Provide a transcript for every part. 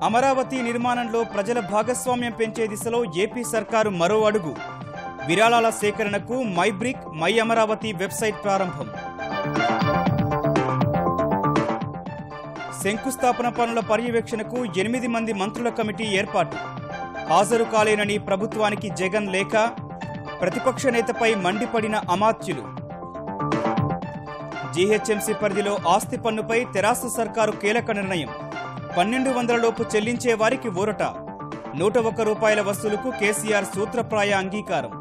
అమరావతి నిర్మాణంలో ప్రజల భాగస్వామ్యం పెంచే దిశలో ఏపీ సర్కారు మరో అడుగు. విరాళాల సేకరణకు my brick my Amaravati website ప్రారంభం. శంకుస్థాపన పనుల పర్యవేక్షణకు 8 మంది మంత్రుల కమిటీ ఏర్పాటు. హాజరు కాలేనని ప్రభుత్వానికి జగన్ లేఖ. ప్రతిపక్ష నేతపై మండిపడిన అమాత్యులు. జీహెచ్ఎంసీ పరిధిలో ఆస్తి పన్నుపై తెరాస సర్కారు కీలక నిర్ణయం. 1200 లోపు చెల్లించే వారికి ఊరట. 101 రూపాయల వసూలుకు కేసీఆర్ సూత్రప్రాయ అంగీకారం.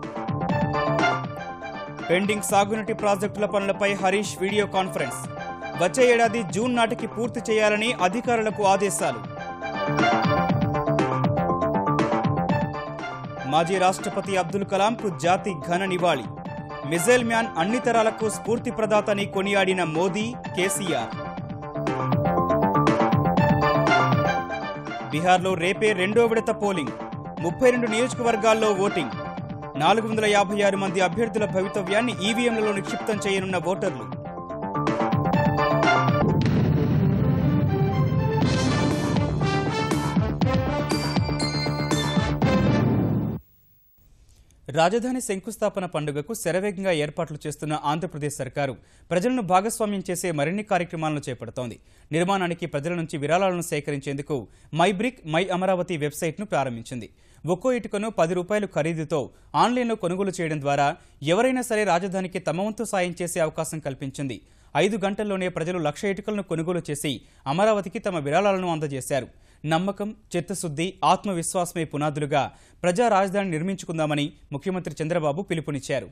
పెండింగ్ సాగునీటి ప్రాజెక్టుల పనులపై హరీష్ వీడియో కాన్ఫరెన్స్. వచ్చే ఏడాది జూన్ నాటికి పూర్తి చేయాలని అధికారులకు ఆదేశాలు. మాజీ రాష్ట్రపతి అబ్దుల్ కలాంకు జాతి ఘన నివాళి. మిజైల్ మ్యాన్ అన్ని తరాలకు స్ఫూర్తి ప్రదాతని కొనియాడిన మోదీ, కేసీఆర్. బీహార్లో రేపే రెండో విడత పోలింగ్. 32 నియోజకవర్గాల్లో ఓటింగ్. 456 మంది అభ్యర్థుల భవితవ్యాన్ని ఈవీఎంలలో నిక్షిప్తం చేయనున్న ఓటర్లు. రాజధాని శంకుస్థాపన పండుగకు శరవేగంగా ఏర్పాట్లు చేస్తున్న ఆంధ్రప్రదేశ్ సర్కారు ప్రజలను భాగస్వామ్యం చేసే మరిన్ని కార్యక్రమాలను చేపడుతోంది. నిర్మాణానికి ప్రజల నుంచి విరాళాలను సేకరించేందుకు మై బ్రిక్ మై అమరావతి వెబ్సైట్ను ప్రారంభించింది. ఒక్కో ఇటుకను 10 రూపాయలు ఖరీదుతో ఆన్లైన్లో కొనుగోలు చేయడం ద్వారా ఎవరైనా సరే రాజధానికి తమ వంతు సాయం చేసే అవకాశం కల్పించింది. 5 గంటల్లోనే ప్రజలు 1,00,000 ఇటుకలను కొనుగోలు చేసి అమరావతికి తమ విరాళాలను అందజేశారు. నమ్మకం, చిత్తశుద్ధి, ఆత్మవిశ్వాసమే పునాదులుగా ప్రజా రాజధాని నిర్మించుకుందామని ముఖ్యమంత్రి చంద్రబాబు పిలుపునిచ్చారు.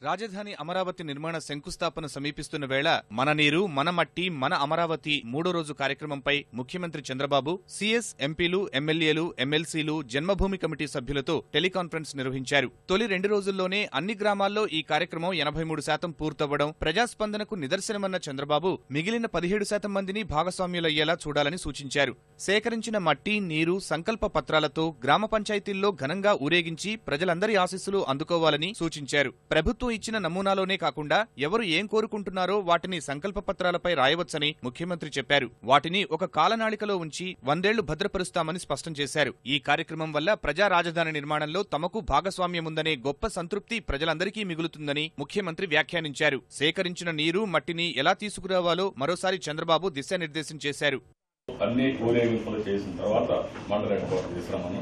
రాజధాని అమరావతి నిర్మాణ శంకుస్థాపన సమీపిస్తున్న వేళ మన నీరు మన మట్టి మన అమరావతి 3వ రోజు కార్యక్రమంపై ముఖ్యమంత్రి చంద్రబాబు సీఎస్, ఎంపీలు, ఎమ్మెల్యేలు, ఎమ్మెల్సీలు, జన్మభూమి కమిటీ సభ్యులతో టెలికాన్ఫరెన్స్ నిర్వహించారు. తొలి 2 రోజుల్లోనే అన్ని గ్రామాల్లో ఈ కార్యక్రమం 83% పూర్తవ్వడం ప్రజాస్పందనకు నిదర్శనమన్న చంద్రబాబు మిగిలిన 17% మందిని భాగస్వామ్యులయ్యేలా చూడాలని సూచించారు. సేకరించిన మట్టి, నీరు, సంకల్ప పత్రాలతో గ్రామ పంచాయతీల్లో ఘనంగా ఊరేగించి ప్రజలందరి ఆశీస్సులు అందుకోవాలని సూచించారు. ప్రభుత్వం ఇచ్చిన నమూనాలోనే కాకుండా ఎవరు ఏం కోరుకుంటున్నారో వాటిని సంకల్ప పత్రాలపై రాయవచ్చని ముఖ్యమంత్రి చెప్పారు. వాటిని ఒక కాలనాళికలో ఉంచి 100 ఏళ్లు భద్రపరుస్తామని స్పష్టం చేశారు. ఈ కార్యక్రమం వల్ల ప్రజా రాజధాని నిర్మాణంలో తమకు భాగస్వామ్యముందనే గొప్ప సంతృప్తి ప్రజలందరికీ మిగులుతుందని ముఖ్యమంత్రి వ్యాఖ్యానించారు. సేకరించిన నీరు, మట్టిని ఎలా తీసుకురావాలో మరోసారి చంద్రబాబు దిశానిర్దేశం చేశారు. అన్ని ఊరేగింపులు చేసిన తర్వాత మండల హెడ్ క్వార్టర్ తీసుకురామని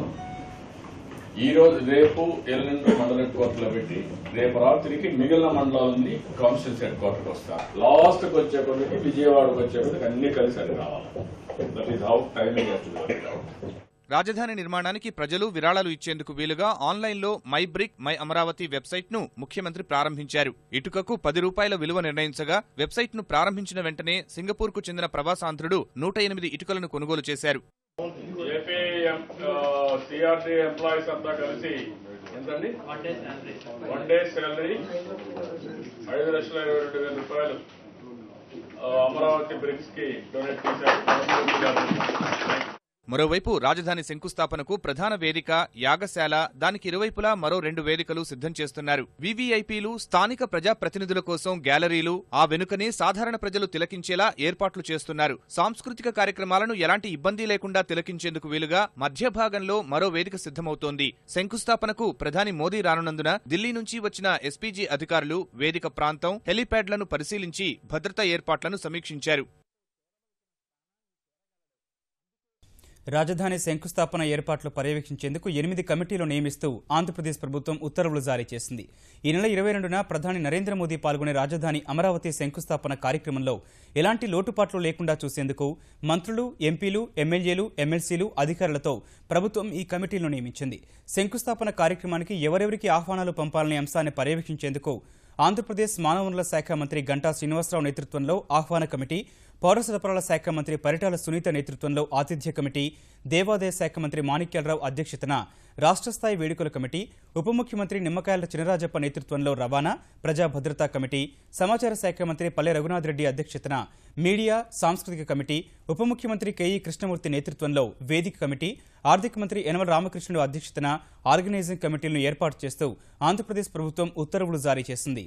ఈ రోజు రేపు ఎల్లుండి మండల హెడ్ క్వార్టర్ పెట్టి రేపు రాత్రికి మిగిలిన మండలాలన్నీ కాన్స్టిట్యూన్సీ హెడ్ క్వార్టర్కి వస్తారు. లాస్ట్ కి వచ్చే కొద్దికి విజయవాడకు వచ్చే కొద్దికి అన్ని కలిసి అది రావాలి. That is how timing has to work out. రాజధాని నిర్మాణానికి ప్రజలు విరాళాలు ఇచ్చేందుకు వీలుగా ఆన్లైన్లో మై బ్రిక్ మై అమరావతి వెబ్సైట్ను ముఖ్యమంత్రి ప్రారంభించారు. ఇటుకకు 10 రూపాయల విలువ నిర్ణయించగా వెబ్సైట్ను ప్రారంభించిన వెంటనే సింగపూర్కు చెందిన ప్రవాసాంధ్రుడు 108 ఇటుకలను కొనుగోలు చేశారు. సిఆర్టీ ఎంప్లాయీస్ అంతా కలిసి ఎంతండి? 1 డే శాలరీ 5,22,000 రూపాయలు అమరావతి బ్రిక్స్ కి డొనేట్ చేశారు. మరోవైపు రాజధాని శంకుస్థాపనకు ప్రధాన వేదిక, యాగశాల, దానికి ఇరువైపులా మరో 2 వేదికలు సిద్ధం చేస్తున్నారు. వీవీఐపీలు, స్థానిక ప్రజాప్రతినిధుల కోసం గ్యాలరీలు, ఆ వెనుకనే సాధారణ ప్రజలు తిలకించేలా ఏర్పాట్లు చేస్తున్నారు. సాంస్కృతిక కార్యక్రమాలను ఎలాంటి ఇబ్బంది లేకుండా తిలకించేందుకు వీలుగా మధ్య భాగంలో మరో వేదిక సిద్ధమవుతోంది. శంకుస్థాపనకు ప్రధాని మోదీ రానున్నందున ఢిల్లీ నుంచి వచ్చిన ఎస్పీజీ అధికారులు వేదిక ప్రాంతం, హెలీప్యాడ్లను పరిశీలించి భద్రతా ఏర్పాట్లను సమీక్షించారు. రాజధాని శంకుస్థాపన ఏర్పాట్లు పర్యవేక్షించేందుకు 8 కమిటీలు నియమిస్తూ ఆంధ్రప్రదేశ్ ప్రభుత్వం ఉత్తర్వులు జారీ చేసింది. ఈ నెల 22న ప్రధాని నరేంద్ర మోదీ పాల్గొనే రాజధాని అమరావతి శంకుస్థాపన కార్యక్రమంలో ఎలాంటి లోటుపాట్లు లేకుండా చూసేందుకు మంత్రులు, ఎంపీలు, ఎమ్మెల్యేలు, ఎమ్మెల్సీలు, అధికారులతో ప్రభుత్వం ఈ కమిటీలను నియమించింది. శంకుస్థాపన కార్యక్రమానికి ఎవరెవరికి ఆహ్వానాలు పంపాలనే అంశాన్ని పర్యవేక్షించేందుకు ఆంధ్రప్రదేశ్ మానవ వనరుల శాఖ మంత్రి గంటా శ్రీనివాసరావు నేతృత్వంలో ఆహ్వాన కమిటీ, పౌర సరఫరాల శాఖ మంత్రి పరిటాల సునీత నేతృత్వంలో ఆతిథ్య కమిటీ, దేవాదాయ శాఖ మంత్రి మాణిక్యాలరావు అధ్యక్షతన రాష్ట్ర స్థాయి వేడుకల కమిటీ, ఉప ముఖ్యమంత్రి నిమ్మకాయల చినరాజప్ప నేతృత్వంలో రవాణా, ప్రజా భద్రతా కమిటీ, సమాచార శాఖ మంత్రి పల్లె రఘునాథ్ రెడ్డి అధ్యక్షతన మీడియా, సాంస్కృతిక కమిటీ, ఉప ముఖ్యమంత్రి కెఈ కృష్ణమూర్తి నేతృత్వంలో వేదిక కమిటీ, ఆర్థిక మంత్రి యనమల రామకృష్ణుడు అధ్యక్షతన ఆర్గనైజింగ్ కమిటీలను ఏర్పాటు చేస్తూ ఆంధ్రప్రదేశ్ ప్రభుత్వం ఉత్తర్వులు జారీ చేసింది.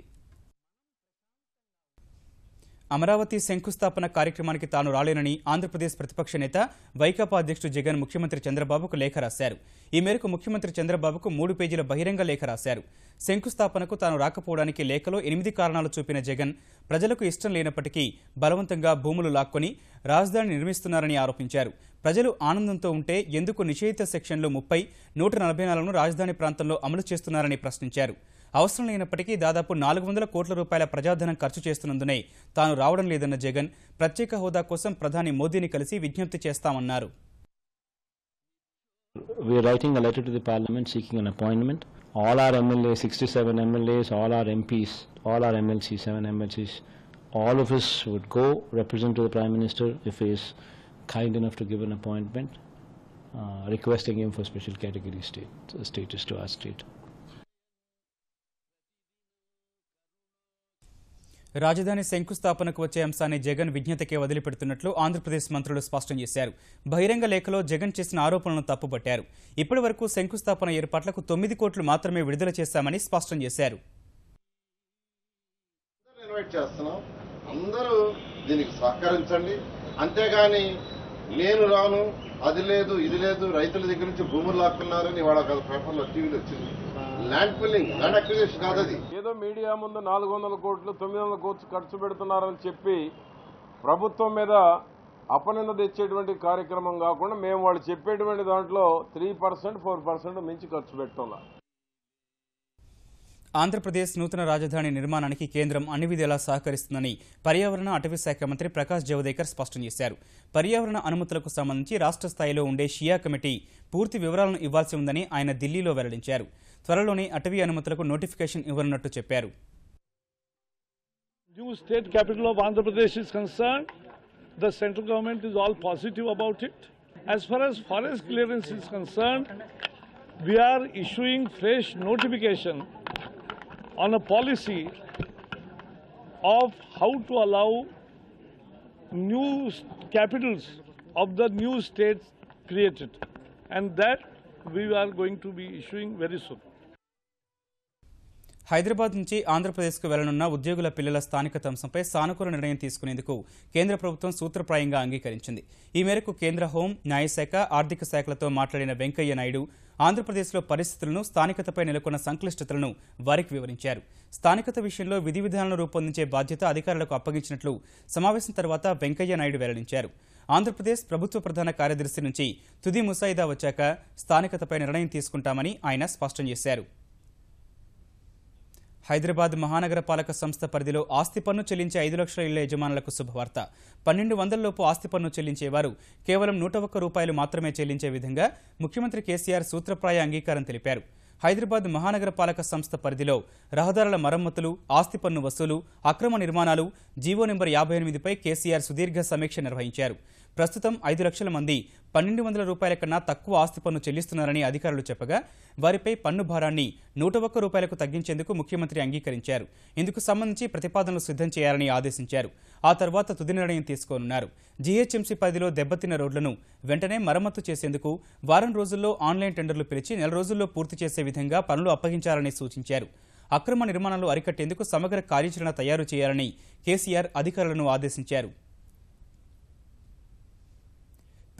అమరావతి శంకుస్థాపన కార్యక్రమానికి తాను రాలేనని ఆంధ్రప్రదేశ్ ప్రతిపక్ష నేత వైకాపా అధ్యక్షుడు జగన్ ముఖ్యమంత్రి చంద్రబాబుకు లేఖ రాశారు. ఈ మేరకు ముఖ్యమంత్రి చంద్రబాబుకు 3 పేజీల బహిరంగ లేఖ రాశారు. శంకుస్థాపనకు తాను రాకపోవడానికి లేఖలో 8 కారణాలు చూపిన జగన్ ప్రజలకు ఇష్టం లేనప్పటికీ బలవంతంగా భూములు లాక్కొని రాజధాని నిర్మిస్తున్నారని ఆరోపించారు. ప్రజలు ఆనందంతో ఉంటే ఎందుకు నిషేధిత సెక్షన్లు 30, 144ను రాజధాని ప్రాంతంలో అమలు చేస్తున్నారని ప్రశ్నించారు. అవసరం లేనప్పటికీ దాదాపు 400 కోట్ల రూపాయల ప్రజాధనం ఖర్చు చేస్తున్నందునే తాను రావడం లేదన్న జగన్ ప్రత్యేక హోదా కోసం ప్రధాని మోదీని కలిసి విజ్ఞప్తి చేస్తామన్నారు. We are writing a letter to the Parliament seeking an appointment. All our MLAs, 67 MLAs, all our MPs, all our MLCs, 7 MLCs, all of us would go represent to the Prime Minister if he is kind enough to give an appointment, requesting him for special category status to our state. రాజధాని శంకుస్థాపనకు వచ్చే అంశాన్ని జగన్ విజ్ఞతకే వదిలిపెడుతున్నట్లు ఆంధ్రప్రదేశ్ మంత్రులు స్పష్టం చేశారు. బహిరంగ లేఖలో జగన్ చేసిన ఆరోపణలను తప్పుపట్టారు. ఇప్పటి వరకు శంకుస్థాపన ఏర్పాట్లకు 9 కోట్లు మాత్రమే విడుదల చేశామని స్పష్టం చేశారు. అందరూ దీనికి సహకరించండి, అంతేగాని నేను రాను, అది లేదు ఇది లేదు, రైతుల దగ్గర నుంచి భూములు లాక్కున్నారని వాళ్ళ పేపర్లో టీవీలో వచ్చింది. ల్యాండ్ పుల్లింగ్, ల్యాండ్ అక్విజిషన్ కాదు అది. ఏదో మీడియా ముందు 400 కోట్లు 900 కోట్లు ఖర్చు పెడుతున్నారని చెప్పి ప్రభుత్వం మీద అపనింద తెచ్చేటువంటి కార్యక్రమం కాకుండా మేము వాళ్ళు చెప్పేటువంటి దాంట్లో 3%, 4% మించి ఖర్చు పెట్టాల. ఆంధ్రప్రదేశ్ నూతన రాజధాని నిర్మాణానికి కేంద్రం అన్ని విధాలా సహకరిస్తుందని పర్యావరణ అటవీ శాఖ మంత్రి ప్రకాష్ జవదేకర్ స్పష్టం చేశారు. పర్యావరణ అనుమతులకు సంబంధించి రాష్ట్ర స్థాయిలో ఉండే షియా కమిటీ పూర్తి వివరాలను ఇవ్వాల్సి ఉందని ఆయన ఢిల్లీలో వెల్లడించారు. త్వరలోనే అటవీ అనుమతులకు నోటిఫికేషన్ ఇవ్వనున్నట్టు చెప్పారు. New state capital of Andhra Pradesh is concerned, the central government is all positive about it. As far as forest clearance is concerned, we are issuing fresh notification on a policy of how to allow new capitals of the new states created, and that we are going to be issuing very soon. Hyderabad నుంచి ఆంధ్రప్రదేశ్కు వెళ్లనున్న ఉద్యోగుల పిల్లల స్థానికత అంశంపై సానుకూల నిర్ణయం తీసుకునేందుకు కేంద్ర ప్రభుత్వం సూత్రప్రాయంగా అంగీకరించింది. ఈ మేరకు కేంద్ర హోం, న్యాయశాఖ, ఆర్థిక శాఖలతో మాట్లాడిన వెంకయ్య నాయుడు ఆంధ్రప్రదేశ్లో పరిస్థితులను, స్థానికతపై నెలకొన్న సంక్లిష్టతలను వారికి వివరించారు. స్థానికత విషయంలో విధి విధానాలను రూపొందించే బాధ్యత అధికారులకు అప్పగించినట్లు సమావేశం తర్వాత వెంకయ్య నాయుడు వెల్లడించారు. ఆంధ్రప్రదేశ్ ప్రభుత్వ ప్రధాన కార్యదర్శి నుంచి తుది ముసాయిదా వచ్చాక స్థానికతపై నిర్ణయం తీసుకుంటామని ఆయన స్పష్టం చేశారు. హైదరాబాద్ మహానగర పాలక సంస్థ పరిధిలో ఆస్తి పన్ను చెల్లించే 5 లక్షల ఇళ్ల యజమానులకు శుభవార్త. 1200 లోపు ఆస్తి పన్ను చెల్లించేవారు కేవలం 101 రూపాయలు మాత్రమే చెల్లించే విధంగా ముఖ్యమంత్రి కేసీఆర్ సూత్రప్రాయ అంగీకారం తెలిపారు. హైదరాబాద్ మహానగర పాలక సంస్థ పరిధిలో రహదారుల మరమ్మతులు, ఆస్తి పన్ను వసూలు, అక్రమ నిర్మాణాలు, జీవో నెంబర్ 58పై కేసీఆర్ సుదీర్ఘ సమీక్ష నిర్వహించారు. ప్రస్తుతం 5 లక్షల మంది 1200 రూపాయల కన్నా తక్కువ ఆస్తి పన్ను చెల్లిస్తున్నారని అధికారులు చెప్పగా వారిపై పన్ను భారాన్ని 101 రూపాయలకు తగ్గించేందుకు ముఖ్యమంత్రి అంగీకరించారు. ఇందుకు సంబంధించి ప్రతిపాదనలు సిద్ధం చేయాలని ఆదేశించారు. ఆ తర్వాత తుది నిర్ణయం తీసుకోనున్నారు. జీహెచ్ఎంసీ పరిధిలో దెబ్బతిన్న రోడ్లను వెంటనే మరమ్మతు చేసేందుకు వారం రోజుల్లో ఆన్లైన్ టెండర్లు పిలిచి 4 రోజుల్లో పూర్తి చేసే విధంగా పనులు అప్పగించాలని సూచించారు. అక్రమ నిర్మాణాలు అరికట్టేందుకు సమగ్ర కార్యాచరణ తయారు చేయాలని కేసీఆర్ అధికారులను ఆదేశించారు.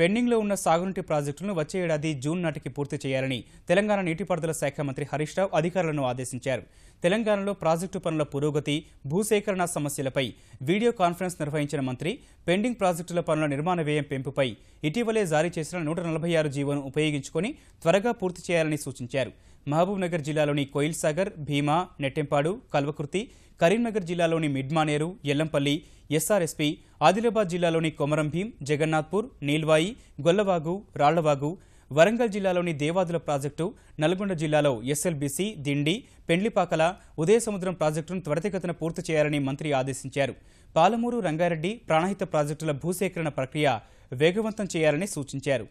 పెండింగ్లో ఉన్న సాగునీటి ప్రాజెక్టులను వచ్చే ఏడాది జూన్ నాటికి పూర్తి చేయాలని తెలంగాణ నీటిపారుదల శాఖ మంత్రి హరీష్ రావు అధికారులను ఆదేశించారు. తెలంగాణలో ప్రాజెక్టు పనుల పురోగతి, భూసేకరణ సమస్యలపై వీడియో కాన్ఫరెన్స్ నిర్వహించిన మంత్రి పెండింగ్ ప్రాజెక్టుల పనుల నిర్మాణ వ్యయం పెంపుపై ఇటీవలే జారీ చేసిన 146 జీవోను ఉపయోగించుకొని త్వరగా పూర్తి చేయాలని సూచించారు. మహబూబ్ నగర్ జిల్లాలోని కోయిల్ సాగర్, భీమా, నెట్టెంపాడు, కల్వకుర్తి, కరీంనగర్ జిల్లాలోని మిడ్మానేరు, ఎల్లంపల్లి, ఎస్ఆర్ఎస్పీ, ఆదిలాబాద్ జిల్లాలోని కొమరం భీం, జగన్నాథ్పూర్, నీల్వాయి, గొల్లవాగు, రాళ్లవాగు, వరంగల్ జిల్లాలోని దేవాదుల ప్రాజెక్టు, నల్గొండ జిల్లాలో ఎస్ఎల్బీసీ, దిండి, పెండ్లిపాకల, ఉదయసముద్రం ప్రాజెక్టును త్వరితగతిన పూర్తి చేయాలని మంత్రి ఆదేశించారు. పాలమూరు, రంగారెడ్డి, ప్రాణహిత ప్రాజెక్టుల భూసేకరణ ప్రక్రియ వేగవంతం చేయాలని సూచించారు.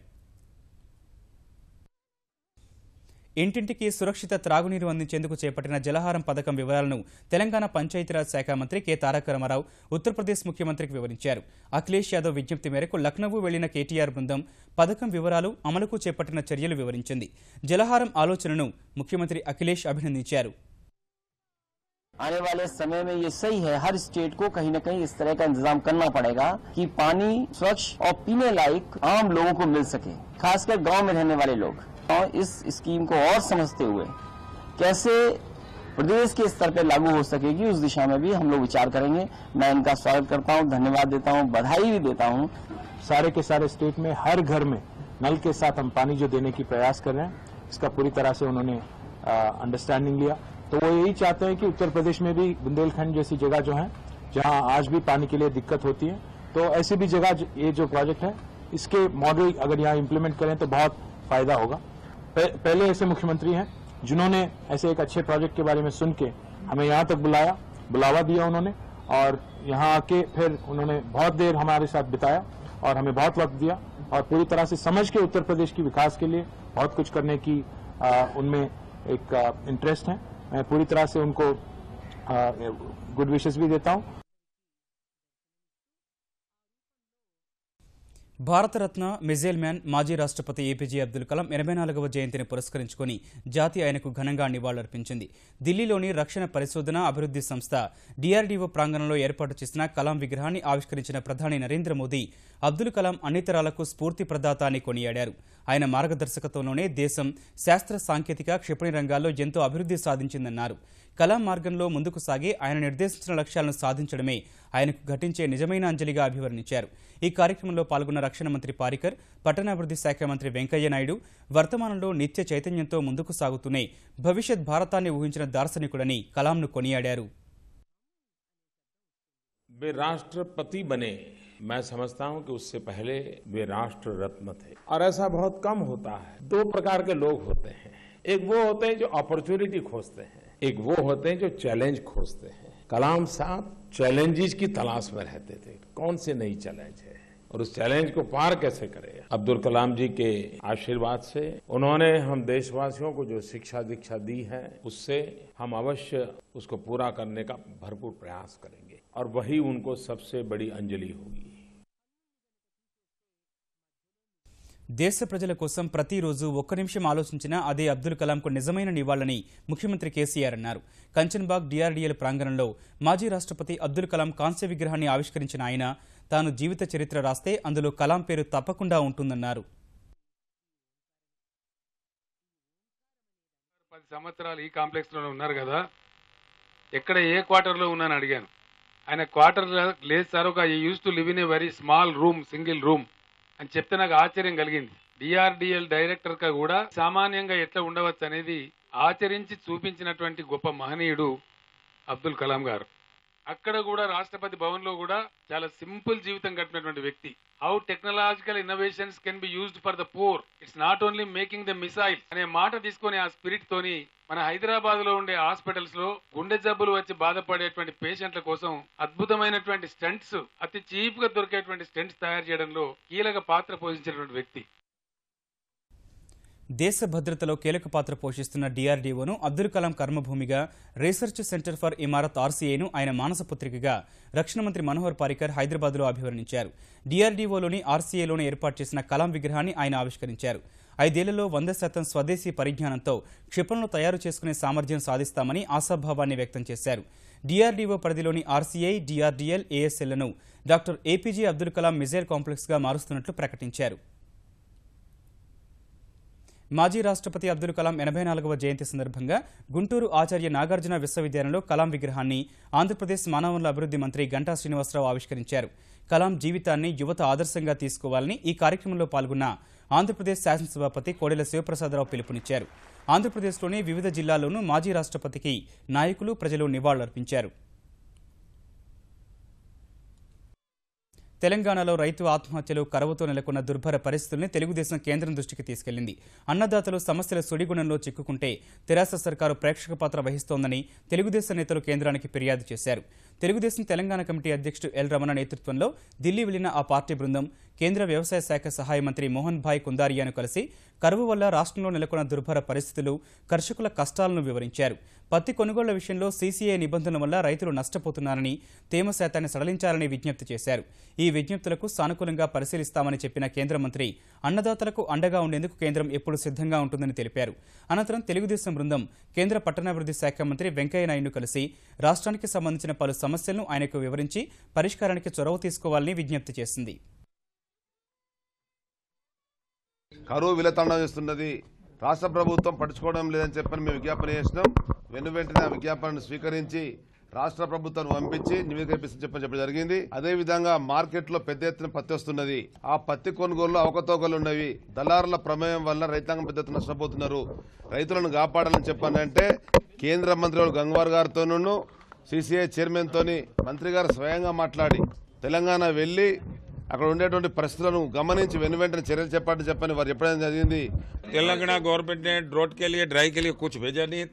ఇంటింటికి సురక్షిత త్రాగునీరు అందించేందుకు చేపట్టిన జలహారం పథకం వివరాలను తెలంగాణ పంచాయతీరాజ్ శాఖ మంత్రి కె తారక రామారావు ఉత్తరప్రదేశ్ ముఖ్యమంత్రికి వివరించారు. అఖిలేష్ యాదవ్ విజ్ఞప్తి మేరకు లక్నవూ వెళ్లిన కేటీఆర్ బృందం పథకం వివరాలు, అమలుకు చేపట్టిన చర్యలు వివరించింది. జలహారం ఆలోచనను ముఖ్యమంత్రి అఖిలేష్ అభినందించారు. आने वाले समय में ये सही है, हर स्टेट को कहीं न कहीं इस तरह का इंतजाम करना पड़ेगा कि पानी स्वच्छ और पीने लायक आम लोगों को मिल सके, खासकर गांव में रहने वाले लोग। और इस स्कीम को और समझते हुए कैसे प्रदेश के स्तर पर लागू हो सकेगी, उस दिशा में भी हम लोग विचार करेंगे। मैं इनका स्वागत करता हूँ, धन्यवाद देता हूँ, बधाई भी देता हूँ। सारे के सारे स्टेट में हर घर में नल के साथ हम पानी जो देने की प्रयास कर रहे हैं, इसका पूरी तरह से उन्होंने अंडरस्टैंडिंग लिया। तो वो यही चाहते हैं कि उत्तर प्रदेश में भी बुंदेलखंड जैसी जगह जो है, जहां आज भी पानी के लिए दिक्कत होती है, तो ऐसी भी जगह ये जो प्रोजेक्ट है, इसके मॉडल अगर यहाँ इम्प्लीमेंट करें तो बहुत फायदा होगा। पहले ऐसे मुख्यमंत्री हैं जिन्होंने ऐसे एक अच्छे प्रोजेक्ट के बारे में सुन के हमें यहाँ तक बुलावा दिया उन्होंने, और यहाँ आके फिर उन्होंने बहुत देर हमारे साथ बिताया और हमें बहुत वक्त दिया, और पूरी तरह से समझ के उत्तर प्रदेश की विकास के लिए बहुत कुछ करने की उनमें एक इंटरेस्ट है। मैं पूरी तरह से उनको गुड विशेस भी देता हूं। భారతరత్న మిజైల్ మ్యాన్ మాజీ రాష్ట్రపతి ఏపీజే అబ్దుల్ కలాం 84వ జయంతిని పురస్కరించుకుని జాతి ఆయనకు ఘనంగా నివాళులర్పించింది. ఢిల్లీలోని రక్షణ పరిశోధన అభివృద్ధి సంస్థ డీఆర్డీఓ ప్రాంగణంలో ఏర్పాటు చేసిన కలాం విగ్రహాన్ని ఆవిష్కరించిన ప్రధాని నరేంద్ర మోదీ అబ్దుల్ కలాం అన్ని తరాలకు స్ఫూర్తి ప్రదాత అని కొనియాడారు. ఆయన మార్గదర్శకత్వంలోనే దేశం శాస్త్ర సాంకేతిక క్షిపణి రంగాల్లో ఎంతో అభివృద్ధి సాధించిందన్నారు. కలాం మార్గంలో ముందుకు సాగి ఆయన నిర్దేశించిన లక్ష్యాలను సాధించడమే ఆయనకు ఘటించే నిజమైన అంజలిగా అభివర్ణించారు. ఈ కార్యక్రమంలో పాల్గొన్న రక్షణ మంత్రి పారికర్, పట్టణాభివృద్ధి శాఖ మంత్రి వెంకయ్య నాయుడు వర్తమానంలో నిత్య చైతన్యంతో ముందుకు సాగుతూనే భవిష్యత్ భారతాన్ని ఊహించిన దార్శనికుడని కలాంను కొనియాడారు. वे राष्ट्रपति बने, मैं समझता हूं कि उससे पहले वे राष्ट्र रत्न थे, और ऐसा बहुत कम होता है। दो प्रकार के लोग होते हैं, एक वो होते हैं जो अपॉर्चुनिटी खोजते हैं, एक वो होते हैं जो चैलेंज खोजते हैं। कलाम साहब चैलेंजेस की तलाश में रहते थे, कौन से नई चैलेंज है और उस चैलेंज को पार कैसे करें। अब्दुल कलाम जी के आशीर्वाद से उन्होंने हम देशवासियों को जो शिक्षा दीक्षा दी है, उससे हम अवश्य उसको पूरा करने का भरपूर प्रयास करेंगे, और वही उनको सबसे बड़ी अंजलि होगी। దేశ ప్రజల కోసం ప్రతిరోజు ఒక్క నిమిషం ఆలోచించినా అదే అబ్దుల్ కలాంకు నిజమైన నివాళని ముఖ్యమంత్రి కేసీఆర్ అన్నారు. కంచన్బాగ్ డీఆర్డీఎల్ ప్రాంగణంలో మాజీ రాష్ట్రపతి అబ్దుల్ కలాం కాంస్య విగ్రహాన్ని ఆవిష్కరించిన ఆయన తాను జీవిత చరిత్ర రాస్తే అందులో కలాం పేరు తప్పకుండా ఉంటుందన్నారు. 10 సంవత్సరాలు ఈ కాంప్లెక్స్ లో ఉన్నారు కదా, ఎక్కడ ఏ క్వార్టర్ లో ఉన్నాను అడిగాను. ఆయన క్వార్టర్ లేదు సార్, ఒక use to live in a very small room, single room అని చెప్తే నాకు ఆశ్చర్యం కలిగింది. డిఆర్డిఎల్ డైరెక్టర్ గా కూడా సామాన్యంగా ఎట్లా ఉండవచ్చు అనేది ఆచరించి చూపించినటువంటి గొప్ప మహనీయుడు అబ్దుల్ కలాం గారు. అక్కడ కూడా రాష్ట్రపతి భవన్ లో కూడా చాలా సింపుల్ జీవితం గడిపినటువంటి వ్యక్తి. How technological innovations can be used for the poor, it's not only making the missile అనే మాట తీసుకొని ఆ స్పిరిట్ తోని మన హైదరాబాద్ లో ఉండే హాస్పిటల్స్ లో గుండె జబ్బులు వచ్చి బాధపడేటువంటి పేషెంట్ల కోసం అద్భుతమైనటువంటి స్టంట్స్, అతి చీప్ గా దొరికేటువంటి స్టంట్స్ తయారు చేయడంలో కీలక పాత్ర పోషించినటువంటి వ్యక్తి. దేశ భద్రతలో కీలక పాత్ర పోషిస్తున్న డీఆర్డీఓను అబ్దుల్ కలాం కర్మభూమిగా, రీసెర్చ్ సెంటర్ ఫర్ ఇమారత్ ఆర్సీఐను ఆయన మానసపుత్రికగా రక్షణ మంత్రి మనోహర్ పారికర్ హైదరాబాద్లో అభివర్ణించారు. డీఆర్డీఓలోని ఆర్సీఐలోనే ఏర్పాటు చేసిన కలాం విగ్రహాన్ని ఆయన ఆవిష్కరించారు. 5 ఏళ్లలో 100% స్వదేశీ పరిజ్ఞానంతో క్షిపణులు తయారు చేసుకునే సామర్థ్యం సాధిస్తామని ఆశాభావాన్ని వ్యక్తం చేశారు. డీఆర్డీఓ పరిధిలోని ఆర్సీఐ, డీఆర్డీఎల్, ఏఎస్ఎల్లను doctor APJ Abdul Kalam missile కాంప్లెక్స్గా మారుస్తున్నట్లు ప్రకటించారు. మాజీ రాష్ట్రపతి అబ్దుల్ కలాం 84వ జయంతి సందర్భంగా గుంటూరు ఆచార్య నాగార్జున విశ్వవిద్యాలయంలో కలాం విగ్రహాన్ని ఆంధ్రప్రదేశ్ మానవ వనరుల అభివృద్ధి మంత్రి గంటా శ్రీనివాసరావు ఆవిష్కరించారు. కలాం జీవితాన్ని యువత ఆదర్శంగా తీసుకోవాలని ఈ కార్యక్రమంలో పాల్గొన్న ఆంధ్రప్రదేశ్ శాసనసభాపతి కోడెల శివప్రసాదరావు పిలుపునిచ్చారు. ఆంధ్రప్రదేశ్లోని వివిధ జిల్లాల్లోనూ మాజీ రాష్ట్రపతికి నాయకులు, ప్రజలు నివాళులర్పించారు. తెలంగాణలో రైతు ఆత్మహత్యలు, కరువుతో నెలకొన్న దుర్భర పరిస్థితుల్ని తెలుగుదేశం కేంద్రం దృష్టికి తీసుకెళ్లింది. అన్నదాతలు సమస్యల సుడిగుణంలో చిక్కుకుంటే తెరాస సర్కారు ప్రేక్షక పాత్ర వహిస్తోందని తెలుగుదేశం నేతలు కేంద్రానికి ఫిర్యాదు చేశారు. తెలుగుదేశం తెలంగాణ కమిటీ అధ్యక్షుడు ఎల్ రమణ నేతృత్వంలో ఢిల్లీ వెళ్లిన ఆ పార్టీ బృందం కేంద్ర వ్యవసాయ శాఖ సహాయ మంత్రి మోహన్ భాయ్ కుందారియాను కలిసి కరువు వల్ల రాష్ట్రంలో నెలకొన్న దుర్భర పరిస్థితులు, కర్షకుల కష్టాలను వివరించారు. పత్తి కొనుగోళ్ల విషయంలో సీసీఐ నిబంధనల వల్ల రైతులు నష్టపోతున్నారని, తేమ శాతాన్ని సడలించాలని విజ్ఞప్తి చేశారు. ఈ విజ్ఞప్తులకు సానుకూలంగా పరిశీలిస్తామని చెప్పిన కేంద్ర మంత్రి అన్నదాతలకు అండగా ఉండేందుకు కేంద్రం ఎప్పుడు సిద్ధంగా ఉంటుందని తెలిపారు. అనంతరం తెలుగుదేశం బృందం కేంద్ర పట్టణాభివృద్ధి శాఖ మంత్రి వెంకయ్య నాయుడును కలిసి రాష్ట్రానికి సంబంధించిన పలు సమస్యలను ఆయనకు వివరించి పరిష్కారానికి చొరవ తీసుకోవాలని విజ్ఞప్తి చేసింది. కరువు విలతాండం చేస్తున్నది, రాష్ట్ర ప్రభుత్వం పట్టించుకోవడం లేదని చెప్పని మేము విజ్ఞాపన చేసినాం. వెంటనే ఆ విజ్ఞాపనను స్వీకరించి రాష్ట్ర ప్రభుత్వాన్ని పంపించి నివేదిక చెప్పడం జరిగింది. అదేవిధంగా మార్కెట్లో పెద్ద ఎత్తున పత్తి వస్తున్నది. ఆ పత్తి కొనుగోలులో అవకతవకలు ఉన్నవి. దళారుల ప్రమేయం వల్ల రైతాంగం పెద్ద ఎత్తున నష్టపోతున్నారు. రైతులను కాపాడాలని చెప్పానంటే కేంద్ర మంత్రి గంగవార్ గారితోనూ సీసీఐ చైర్మన్ తోని మంత్రి గారు స్వయంగా మాట్లాడి తెలంగాణ వెళ్లి అక్కడ ఉండేటువంటి పరిస్థితులను గమనించి వెనువెంటనే చర్యలు చెప్పని వారు చెప్పడం జరిగింది. तेलंगाना गवर्नमेंट ने ड्रॉट के लिए, ड्राई के लिए कुछ भेजा नहीं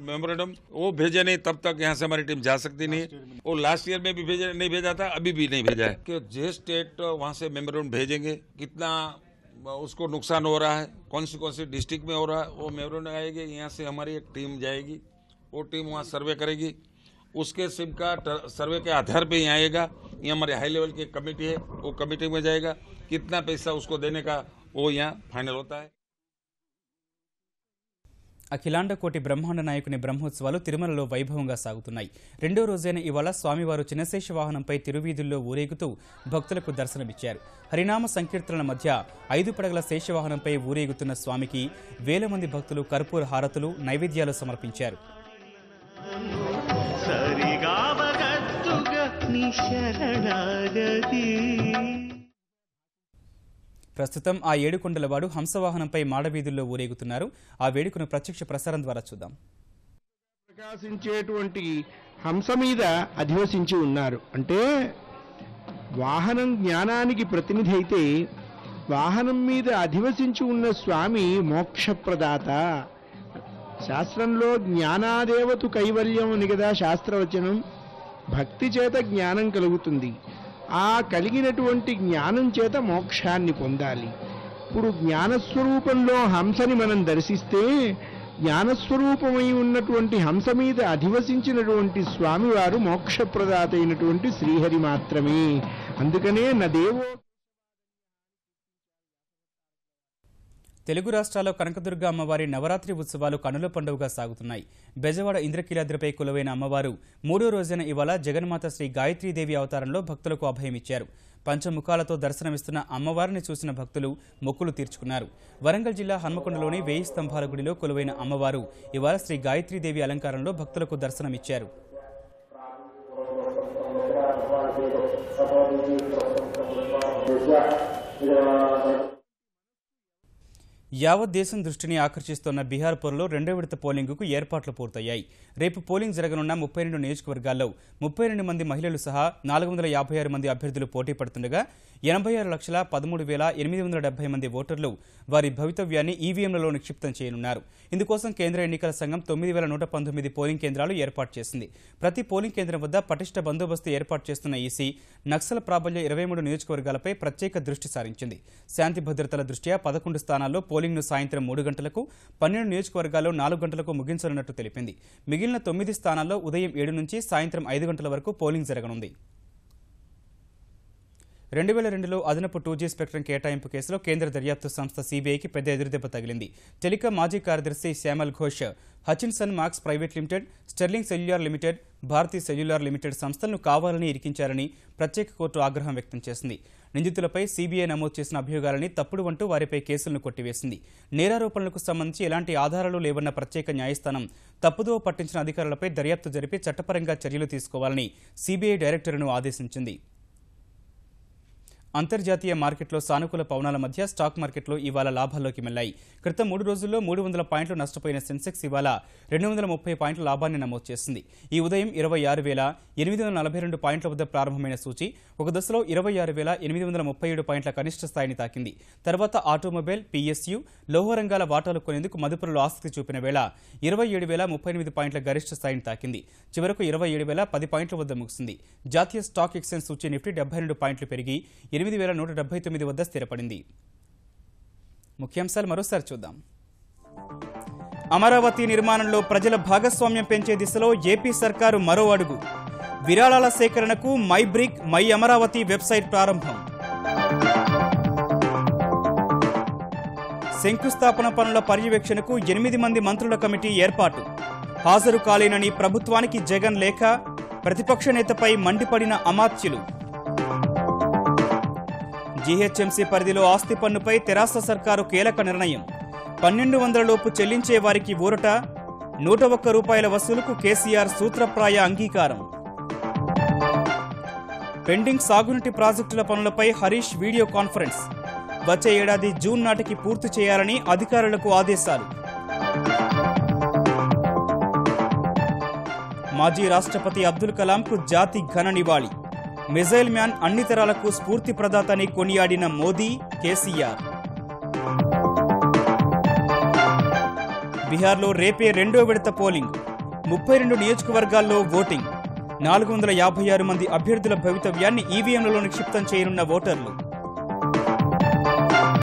मेमोरेंडम, वो भेजा नहीं, तब तक यहाँ से हमारी टीम जा सकती नहीं. वो लास्ट ईयर में भी नहीं भेजा था, अभी भी नहीं भेजा है कि जे स्टेट वहाँ से मेमोरेंडम भेजेंगे, कितना उसको नुकसान हो रहा है, कौन सी डिस्ट्रिक्ट में हो रहा है, वो मेमोरेंडम आएगी. यहाँ से हमारी एक टीम जाएगी, वो टीम वहाँ सर्वे करेगी. उसके सिम का सर्वे के आधार पे ही आएगा. ये हमारे हाई लेवल की कमेटी है, वो कमेटी में जाएगा. कितना पैसा उसको देने का वो यहाँ फाइनल होता है. అఖిలాండ కోటి బ్రహ్మాండ నాయకుని బ్రహ్మోత్సవాలు తిరుమలలో వైభవంగా సాగుతున్నాయి. రెండో రోజైన ఇవాళ స్వామివారు చిన్నశేష వాహనంపై తిరువీధుల్లో ఊరేగుతూ భక్తులకు దర్శనమిచ్చారు. హరినామ సంకీర్తనల మధ్య 5 పడగల శేషవాహనంపై ఊరేగుతున్న స్వామికి వేల మంది భక్తులు కర్పూర హారతులు, నైవేద్యాలు సమర్పించారు. ప్రస్తుతం ఆ ఏడుకొండలవాడు హంసవాహనంపై మాడవీధుల్లో ఊరేగుతున్నారు. ఆ వేడుకను ప్రత్యక్ష ప్రసారం ద్వారా చూద్దాం. ప్రకాశించేటువంటి హంస మీద అధివసించి ఉన్నారు. అంటే వాహనం జ్ఞానానికి ప్రతినిధి అయితే వాహనం మీద అధివసించి ఉన్న స్వామి మోక్షప్రదాత. శాస్త్రంలో జ్ఞానాదేవతు కైవల్యం అని కదా శాస్త్రవచనం. భక్తి చేత జ్ఞానం కలుగుతుంది. ఆ కలిగినటువంటి జ్ఞానం చేత మోక్షాన్ని పొందాలి. ఇప్పుడు జ్ఞానస్వరూపంలో హంసని మనం దర్శిస్తే జ్ఞానస్వరూపమై ఉన్నటువంటి హంస మీద అధివసించినటువంటి స్వామివారు మోక్షప్రదాత అయినటువంటి శ్రీహరి మాత్రమే. అందుకనే నదేవో. తెలుగు రాష్ట్రాల్లో కనకదుర్గ అమ్మవారి నవరాత్రి ఉత్సవాలు కనుల పండుగగా సాగుతున్నాయి. బెజవాడ ఇంద్రకీలాద్రిపై కొలువైన అమ్మవారు 3వ రోజున ఇవాళ జగన్మాత శ్రీ గాయత్రీదేవి అవతారంలో భక్తులకు అభయమిచ్చారు. పంచముఖాలతో దర్శనమిస్తున్న అమ్మవారిని చూసిన భక్తులు మొక్కులు తీర్చుకున్నారు. వరంగల్ జిల్లా హన్మకొండలోని 1000 స్తంభాల గుడిలో కొలువైన అమ్మవారు ఇవాళ శ్రీ గాయత్రీదేవి అలంకారంలో భక్తులకు దర్శనమిచ్చారు. యావత్ దేశం దృష్టిని ఆకర్షిస్తున్న బీహార్ పొరలో 2వ విడత పోలింగుకు ఏర్పాట్లు పూర్తయ్యాయి. రేపు పోలింగ్ జరగనున్న 32 నియోజకవర్గాల్లో 32 మంది మహిళలు సహా 456 మంది అభ్యర్థులు పోటీ పడుతుండగా 86,13,870 మంది ఓటర్లు వారి భవితవ్యాన్ని ఈవీఎంలలో నిక్షిప్తం చేయనున్నారు. ఇందుకోసం కేంద్ర ఎన్నికల సంఘం 9,119 పోలింగ్ కేంద్రాలు ఏర్పాటు చేసింది. ప్రతి పోలింగ్ కేంద్రం వద్ద పటిష్ట బందోబస్తు ఏర్పాటు చేస్తున్న ఈసీ నక్సల్ ప్రాబల్య 23 నియోజకవర్గాలపై ప్రత్యేక దృష్టి సారించింది. శాంతి భద్రతల దృష్ట్యా 11 స్థానాల్లో పోలింగ్ను సాయంత్రం 3 గంటలకు, 12 నియోజకవర్గాల్లో 4 గంటలకు ముగించనున్నట్టు తెలిపింది. మిగిలిన 9 స్థానాల్లో ఉదయం 7 నుంచి సాయంత్రం 5 గంటల వరకు పోలింగ్ జరగనుంది. 2002లో అదనపు 2G స్పెక్ట్రమ్ కేటాయింపు కేసులో కేంద్ర దర్యాప్తు సంస్థ సీబీఐకి పెద్ద ఎదురుదెబ్బ తగిలింది. టెలికాం మాజీ కార్యదర్శి Shyamal Ghosh Hutchison Max private limited, Sterling cellular limited, Bharti cellular limited సంస్థలను కావాలని ఇరికించారని ప్రత్యేక కోర్టు ఆగ్రహం వ్యక్తం చేసింది. నిందితులపై సీబీఐ నమోదు చేసిన అభియోగాలని తప్పుడు అంటూ వారిపై కేసులను కొట్టివేసింది. నేరారోపణలకు సంబంధించి ఎలాంటి ఆధారాలు లేవన్న ప్రత్యేక న్యాయస్థానం తప్పుదోవ పట్టించిన అధికారులపై దర్యాప్తు జరిపి చట్టపరంగా చర్యలు తీసుకోవాలని సీబీఐ డైరెక్టర్ను ఆదేశించింది. అంతర్జాతీయ మార్కెట్లో సానుకూల పవనాల మధ్య స్టాక్ మార్కెట్లో ఇవాళ లాభాల్లోకి మెల్లాయి. క్రితం 3 రోజుల్లో 300 పాయింట్లు నష్టపోయిన సెన్సెక్స్ ఇవాళ 230 పాయింట్ల లాభాన్ని నమోదు చేసింది. ఈ ఉదయం 26,842 పాయింట్ల వద్ద ప్రారంభమైన సూచి ఒక దశలో 26,837 పాయింట్ల కనిష్ట స్థాయిని తాకింది. తర్వాత ఆటోమొబైల్, పీఎస్యూ, లోహ రంగాల వాటాలు కొనేందుకు మదుపరులు ఆసక్తి చూపిన వేళ 27,038 పాయింట్ల గరిష్ట స్థాయిని తాకింది. చివరకు 27,010 పాయింట్ల వద్ద ముగిసింది. జాతీయ స్టాక్ ఎక్స్చేంజ్ సూచి నిఫ్టీ 72 పాయింట్లు పెరిగి 8,179 వద్ద స్థిరపడింది. ముఖ్యాంశాలు మరోసారి చూద్దాం. అమరావతి నిర్మాణంలో ప్రజల భాగస్వామ్యం పెంచే దిశలో ఏపీ సర్కారు మరో అడుగు. విరాళాల సేకరణకు my brick my Amaravati website ప్రారంభం. శంకుస్థాపన పనుల పర్యవేక్షణకు 8 మంది మంత్రుల కమిటీ ఏర్పాటు. హాజరు కాలేనని ప్రభుత్వానికి జగన్ లేఖ. ప్రతిపక్ష నేతపై మండిపడిన అమాత్యులు. జీహెచ్ఎంసీ పరిధిలో ఆస్తి పన్నుపై తెరాస సర్కారు కీలక నిర్ణయం. 1200 లోపు చెల్లించే వారికి ఊరట. 101 రూపాయల వసూలుకు కేసీఆర్ సూత్రప్రాయ అంగీకారం. పెండింగ్ సాగునీటి ప్రాజెక్టుల పనులపై హరీష్ వీడియో కాన్ఫరెన్స్. వచ్చే ఏడాది జూన్ నాటికి పూర్తి చేయాలని అధికారులకు ఆదేశాలు. మాజీ రాష్ట్రపతి అబ్దుల్ కలాంకు జాతి ఘన నివాళి. మిజైల్ మ్యాన్ అన్ని తరాలకు స్ఫూర్తి ప్రదాతని కొనియాడిన మోదీ, కేసీఆర్. బీహార్లో రేపే రెండో విడత పోలింగ్. 32 నియోజకవర్గాల్లో ఓటింగ్. 456 మంది అభ్యర్థుల భవితవ్యాన్ని ఈవీఎంలలో నిక్షిప్తం చేయనున్న ఓటర్లు.